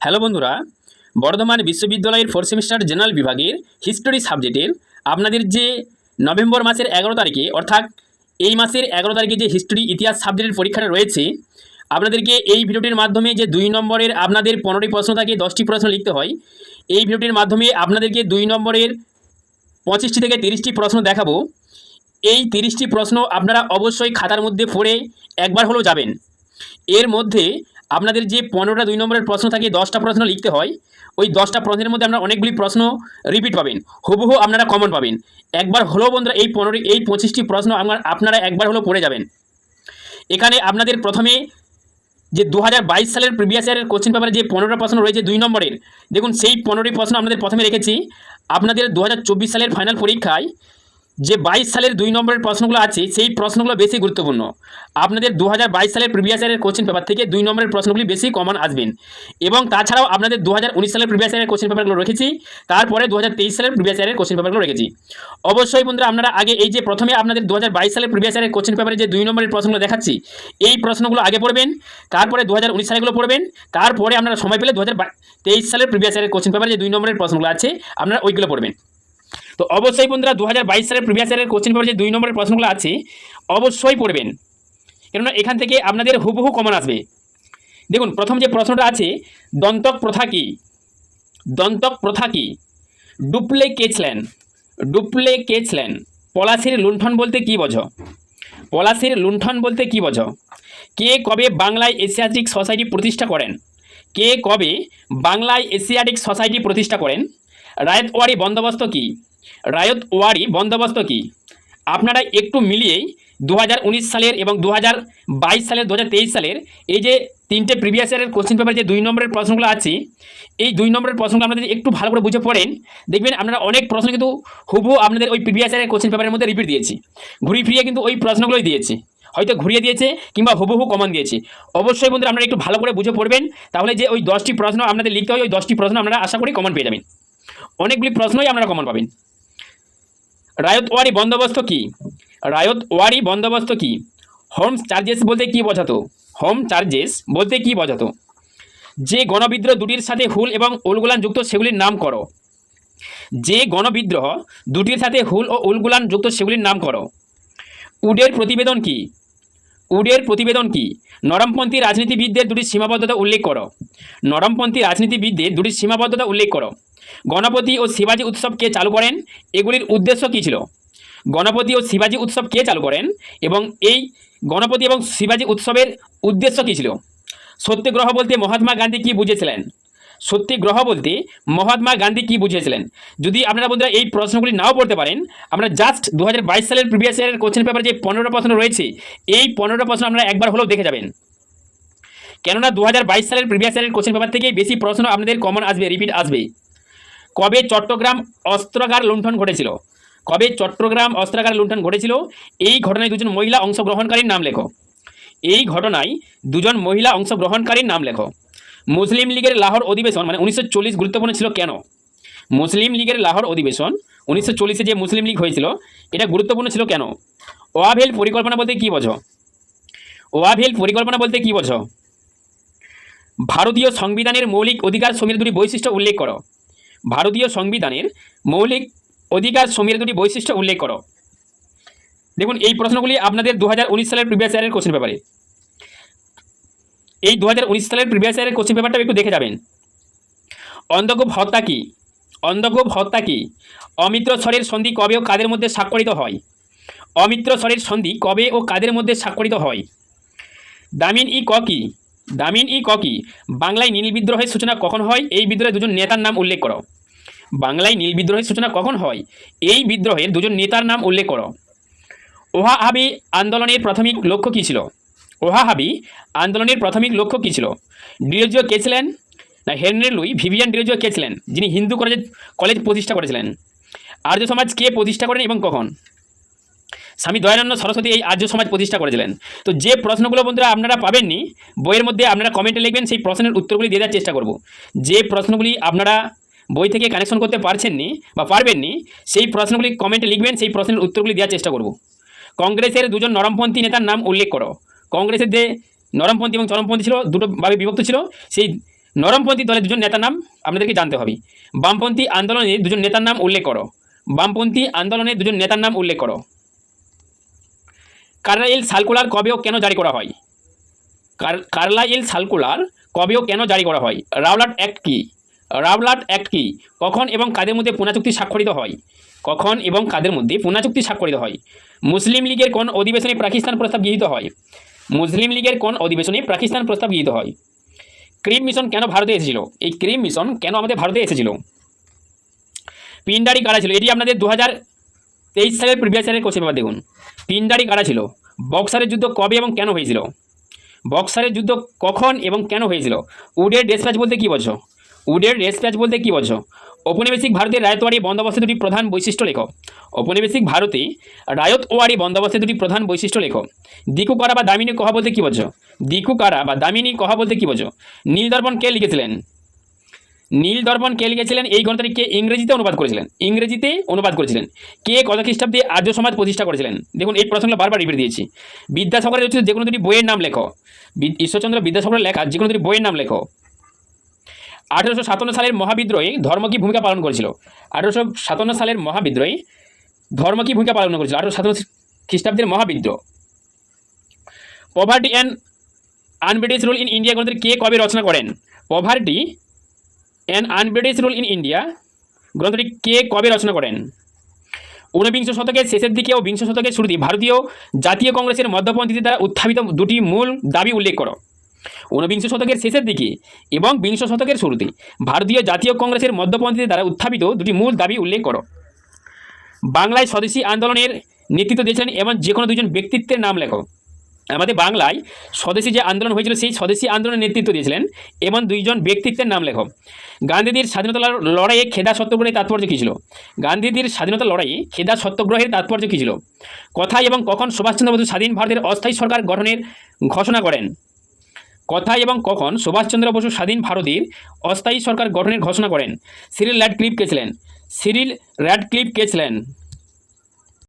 Hello বন্ধুরা, বর্ধমান বিশ্ববিদ্যালয়ের 4th semester general বিভাগের হিস্টোরি সাবজেক্টের আপনাদের যে নভেম্বর মাসের 11 তারিখে অর্থাৎ এই মাসের 11 তারিখে যে হিস্টোরি ইতিহাস সাবজেক্টের পরীক্ষাটা রয়েছে, আপনাদেরকে এই ভিডিওটির মাধ্যমে যে 2 নম্বরের আপনাদের 15টি প্রশ্ন থাকে 10টি প্রশ্ন লিখতে হয়। এই ভিডিওটির মাধ্যমে আপনাদেরকে 2 নম্বরের 25টি থেকে 30টি প্রশ্ন দেখাবো। এই 30টি প্রশ্ন আপনারা অবশ্যই খাতার মধ্যে পড়ে একবার হলেও যাবেন। এর মধ্যে আপনাদের যে 15টা 2 নম্বরের প্রশ্ন থাকে 10টা প্রশ্ন লিখতে হয়। ওই 10টা প্রশ্নের মধ্যে আপনারা অনেকগুলি প্রশ্ন রিপিট পাবেন, হুবহু আপনারা কমন পাবেন। একবার হলেও বন্ধুরা এই 25টি প্রশ্ন আপনারা একবার হলেও পড়ে যাবেন। এখানে আপনাদের প্রথমে যে 2022 সালের প্রিভিয়াস ইয়ারের কোশ্চেন পেপারে যে 15টা প্রশ্ন রয়েছে 2 নম্বরের, দেখুন সেই 15টি প্রশ্ন আপনাদের প্রথমে রেখেছি। আপনাদের 2024 সালের ফাইনাল পরীক্ষায় যে 22 সালের 2 নম্বরের প্রশ্নগুলো আছে সেই প্রশ্নগুলো বেশি গুরুত্বপূর্ণ। আপনাদের 2022 সালের প্রিভিয়াস ইয়ারের কোশ্চেন পেপার থেকে 2 নম্বরের প্রশ্নগুলি বেশি কমন আসবেন। এবং তাছাড়াও আপনাদের 2019 সালের প্রিভিয়াস ইয়ারের কোশ্চেন পেপারগুলো রেখেছি, তারপরে 2023 সালের প্রিভিয়াস ইয়ারের কোশ্চেন পেপারগুলো রেখেছি। অবশ্যই বন্ধুরা আপনারা আগে এই যে প্রথমে আপনাদের 2022 সালের প্রিভিয়াস ইয়ারের কোশ্চেন পেপারে যে 2 নম্বরের প্রশ্নগুলো দেখাচ্ছি এই প্রশ্নগুলো আগে পড়বেন, তারপরে 2019 সালেগুলো পড়বেন, তারপরে আপনারা সময় পেলে 2023 সালের প্রিভিয়াস ইয়ারের কোশ্চেন পেপারে যে 2 নম্বরের প্রশ্নগুলো আছে আপনারা ওইগুলো পড়বেন। তো অবশ্যই বন্ধুরা 2022 সালের প্রিভিয়াস ইয়ারের কোশ্চেন পেপারে যে 2 নম্বরের প্রশ্নগুলো আছে অবশ্যই পড়বেন, কেননা এখান থেকে আপনাদের হুবহু কমন আসবে। দেখুন প্রথম যে প্রশ্নটা আছে, দন্তক প্রথা কি? দন্তক প্রথা কি? ডুপ্লেকেছলেন পলাশির লুণ্ঠন বলতে কি বোঝো? পলাশির লুণ্ঠন বলতে কি বোঝো? কে কবে বাংলায় এশিয়াটিক সোসাইটি প্রতিষ্ঠা করেন? কে কবে বাংলায় এশিয়াটিক সোসাইটি প্রতিষ্ঠা করেন? রায়তওয়ারি বন্দোবস্ত কি? রায়তওয়ারি বন্দোবস্ত কি? আপনারা একটু মিলিয়েই 2019 সালের এবং 2022 সালের 2023 সালের এই যে 3টে প্রিভিয়াস ইয়ারের কোশ্চেন পেপার যে 2 নম্বরের প্রশ্নগুলো আছে এই 2 নম্বরের প্রশ্নগুলো আপনাদের একটু ভালো করে বুঝে পড়েন, দেখবেন আপনারা অনেক প্রশ্ন কিন্তু হুবহু আপনাদের ওই প্রিভিয়াস ইয়ারের কোশ্চেন পেপারের মধ্যে রিপিট দিয়েছি, ঘুরিয়ে ফিরিয়ে কিন্তু ওই প্রশ্নগুলোই দিয়েছি, হয়তো ঘুরিয়ে দিয়েছে কিংবা হুবহু কমন দিয়েছি। অবশ্যই বন্ধুরা আপনারা একটু ভালো করে বুঝে পড়বেন, তাহলে যে ওই 10টি প্রশ্ন আপনাদের লিখতে হয় ওই 10টি প্রশ্ন আপনারা আশা করি কমন পেয়ে যাবেন, অনেকগুলি প্রশ্নই আপনারা কমন পাবেন। রায়তওয়ারি বন্দোবস্ত কি? রায়তওয়ারি বন্দোবস্ত কি? হোম চার্জেস বলতে কি বোঝাতো? হোম চার্জেস বলতে কি বোঝাতো? যে গণবিদ্রোহ দুটির সাথে হুল এবং উলগুলান যুক্ত সেগুলির নাম করো। যে গণবিদ্রোহ দুটির সাথে হুল ও উলগুলান যুক্ত সেগুলির নাম করো। উডের প্রতিবেদন কি? উডের প্রতিবেদন কি? নরমপন্থী রাজনীতিবিদদের দুটি সীমাবদ্ধতা উল্লেখ করো। নরমপন্থী রাজনীতিবিদদের দুটি সীমাবদ্ধতা উল্লেখ করো। গণপতি ও শিবাজী উৎসব কে চালু করেন? এগুলির উদ্দেশ্য কী ছিল? গণপতি ও শিবাজী উৎসব কে চালু করেন এবং এই গণপতি এবং শিবাজী উৎসবের উদ্দেশ্য কী ছিল? সত্যগ্রহ বলতে মহাত্মা গান্ধী কী বুঝেছিলেন? সত্যগ্রহ বলতে মহাত্মা গান্ধী কী বুঝিয়েছিলেন? যদি আপনারা বন্ধুরা এই প্রশ্নগুলি নাও পড়তে পারেন, আমরা জাস্ট 2022 সালের প্রিভিয়াস ইয়ারের কোশ্চেন পেপার যে 15টা প্রশ্ন রয়েছে এই 15টা প্রশ্ন আপনারা একবার হলেও দেখে যাবেন, কেননা 2022 সালের প্রিভিয়াস ইয়ারের কোশ্চেন পেপার থেকেই বেশি প্রশ্ন আপনাদের কমন আসবে, রিপিট আসবে। কবে চট্টগ্রাম অস্ত্রাগার লুণ্ঠন ঘটেছিল? কবে চট্টগ্রাম অস্ত্রাগার লুণ্ঠন ঘটেছিল? এই ঘটনায় দুজন মহিলা অংশগ্রহণকারীর নাম লেখো। এই ঘটনায় দুজন মহিলা অংশগ্রহণকারীর নাম লেখো। মুসলিম লীগের লাহোর অধিবেশন মানে 1940 গুরুত্বপূর্ণ ছিল কেন? মুসলিম লীগের লাহোর অধিবেশন 1940-এ যে মুসলিম লীগ হয়েছিল এটা গুরুত্বপূর্ণ ছিল কেন? ওয়াভেল পরিকল্পনা বলতে কী বোঝো? ওয়াভেল পরিকল্পনা বলতে কী বোঝো? ভারতীয় সংবিধানের মৌলিক অধিকার সমূহের দুটি বৈশিষ্ট্য উল্লেখ করো। ভারতীয় সংবিধানের মৌলিক অধিকার সমূহের দুটি বৈশিষ্ট্য উল্লেখ করো। দেখুন এই প্রশ্নগুলি আপনাদের 2019 সালের প্রিভিয়াস ইয়ারের কোশ্চেন পেপারে, এই 2019 সালের প্রিভিয়াস ইয়ারের কোশ্চেন পেপারটা একটু দেখে যাবেন। অন্ধকূপ হত্যা কি? অন্ধকূপ হত্যা কি? অমিত্রস্বরের সন্ধি কবে ও কাদের মধ্যে স্বাক্ষরিত হয়? অমিত্রস্বরের সন্ধি কবে ও কাদের মধ্যে স্বাক্ষরিত হয়? দামিন ই ক কি? দামিন ই ক কি? বাংলায় নীল বিদ্রোহের সূচনা কখন হয়? এই বিদ্রোহের দুজন নেতার নাম উল্লেখ করো। বাংলায় নীল বিদ্রোহের সূচনা কখন হয়? এই বিদ্রোহের দুজন নেতার নাম উল্লেখ করো। ওহাহাবি আন্দোলনের প্রাথমিক লক্ষ্য কী ছিল? ওহাহাবি আন্দোলনের প্রাথমিক লক্ষ্য কী ছিল? ডিরোজিও কে ছিলেন? না হেনরি লুই ভিভিয়ান ডিরোজিও কে ছিলেন যিনি হিন্দু কলেজ প্রতিষ্ঠা করেছিলেন? আর্য সমাজ কে প্রতিষ্ঠা করেন এবং কখন? স্বামী দয়ানন্দ সরস্বতী এই আর্য সমাজ প্রতিষ্ঠা করেছিলেন। তো যে প্রশ্নগুলো বন্ধুরা আপনারা পাবেননি বইয়ের মধ্যে আপনারা কমেন্টে লিখবেন, সেই প্রশ্নের উত্তরগুলি দিয়ে দেওয়ার চেষ্টা করব। যে প্রশ্নগুলি আপনারা বই থেকে কানেকশন করতে পারছেননি বা পারবেননি সেই প্রশ্নগুলি কমেন্টে লিখবেন, সেই প্রশ্নের উত্তরগুলি দেওয়ার চেষ্টা করব। কংগ্রেসের দুজন নরমপন্থী নেতার নাম উল্লেখ করো। কংগ্রেসের যে নরমপন্থী এবং চরমপন্থী ছিল, দুটো ভাবে বিভক্ত ছিল, সেই নরমপন্থী দলের দুজন নেতার নাম আপনাদেরকে জানতে হবে। বামপন্থী আন্দোলনের দুজন নেতার নাম উল্লেখ করো। বামপন্থী আন্দোলনের দুজন নেতার নাম উল্লেখ করো। কার্লাইল সার্কুলার কবে ও কেন জারি করা হয়? কার্লাইল সার্কুলার কবে ও কেন জারি করা হয়? রাওলাট অ্যাক্ট কি? রাওলাট অ্যাক্ট কি? কখন এবং কাদের মধ্যে পুনা চুক্তি স্বাক্ষরিত হয়? কখন এবং কাদের মধ্যে পুনা চুক্তি স্বাক্ষরিত হয়? মুসলিম লীগের কোন অধিবেশনে পাকিস্তান প্রস্তাব গৃহীত হয়? মুসলিম লীগের কোন অধিবেশনে পাকিস্তান প্রস্তাব গৃহীত হয়? ক্রিম মিশন কেন ভারতে এসেছিল? এই ক্রিম মিশন কেন আমাদের ভারতে এসেছিল? পিন্ডারি কারা ছিল? এটি আপনাদের 2023 সালের প্রিভিয়াস ইয়ারের কোশ্চেন পেপার দেখুন। পিন্ডারি কারা ছিল? বক্সারের যুদ্ধ কবে এবং কেন হয়েছিল? বক্সারের যুদ্ধ কখন এবং কেন হয়েছিল? উডের ডেসপ্যাচ বলতে কী বোঝো? উডের ডেসপ্যাচ বলতে কী বোঝো? ঔপনিবেশিক ভারতের রায়তওয়ারি বন্দোবস্তের দুটি প্রধান বৈশিষ্ট্য লেখো। ঔপনিবেশিক ভারতে রায়তওয়ারি বন্দোবস্তের দুটি প্রধান বৈশিষ্ট্য লেখো। দিকু কারা বা দামিনী কহা বলতে কী বোঝো? দিকু কারা বা দামিনী কহা বলতে কী বোঝো? নীলদর্পণ কে লিখেছিলেন? নীলদর্পণ কে লিখেছিলেন? এই গ্রন্থটি কে ইংরেজিতে অনুবাদ করেছিলেন? ইংরেজিতে অনুবাদ করেছিলেন। কে কত খ্রিস্টাব্দে আর্য সমাজ প্রতিষ্ঠা করেছিলেন? দেখুন এই প্রশ্নগুলো বারবার রিপিট দিয়েছি। বিদ্যাসাগরের হচ্ছে যে কোনো দুটি বইয়ের নাম লেখো। ঈশ্বরচন্দ্র বিদ্যাসাগরের লেখা যে কোনো দুটি বইয়ের নাম লেখো। 1857 সালের মহাবিদ্রোহে ধর্ম কি ভূমিকা পালন করেছিল? 1857 সালের মহাবিদ্রোহে ধর্ম কি ভূমিকা পালন করেছিল? 1857 খ্রিস্টাব্দের মহাবিদ্রোহ। Poverty and un-British rule in India গ্রন্থটি কে কবে রচনা করেন? Poverty and un-British rule in India গ্রন্থটি কে কবে রচনা করেন? ঊনবিংশ শতকের শেষের দিকে ও বিংশ শতকের শুরুতে ভারতীয় জাতীয় কংগ্রেসের মধ্যপন্থীদের দ্বারা উত্থাপিত দুটি মূল দাবি উল্লেখ করো। ঊনবিংশ শতকের শেষের দিকে এবং বিংশ শতকের শুরুতে ভারতীয় জাতীয় কংগ্রেসের মধ্যপন্থীদের দ্বারা উত্থাপিত দুটি মূল দাবি উল্লেখ করো। বাংলায় স্বদেশী আন্দোলনের নেতৃত্ব দিয়েছিলেন এমন যে কোনো দুজন ব্যক্তিত্বের নাম লেখো। আমাদের বাংলায় স্বদেশী যে আন্দোলন হয়েছিল সেই স্বদেশী আন্দোলনের নেতৃত্ব দিয়েছিলেন এমন দুইজন ব্যক্তিত্বের নাম লেখো। গান্ধীজির স্বাধীনতা লড়াইয়ে খেদা সত্যাগ্রহের তাৎপর্য কী ছিল? গান্ধীজির স্বাধীনতা লড়াইয়ে খেদা সত্যাগ্রহের তাৎপর্য কী ছিল? কোথায় এবং কখন সুভাষচন্দ্র বসু স্বাধীন ভারতের অস্থায়ী সরকার গঠনের ঘোষণা করেন? কোথায় এবং কখন সুভাষচন্দ্র বসু স্বাধীন ভারতের অস্থায়ী সরকার গঠনের ঘোষণা করেন? সিরিল র্যাডক্লিফ কে ছিলেন? সিরিল র্যাডক্লিফ কে ছিলেন?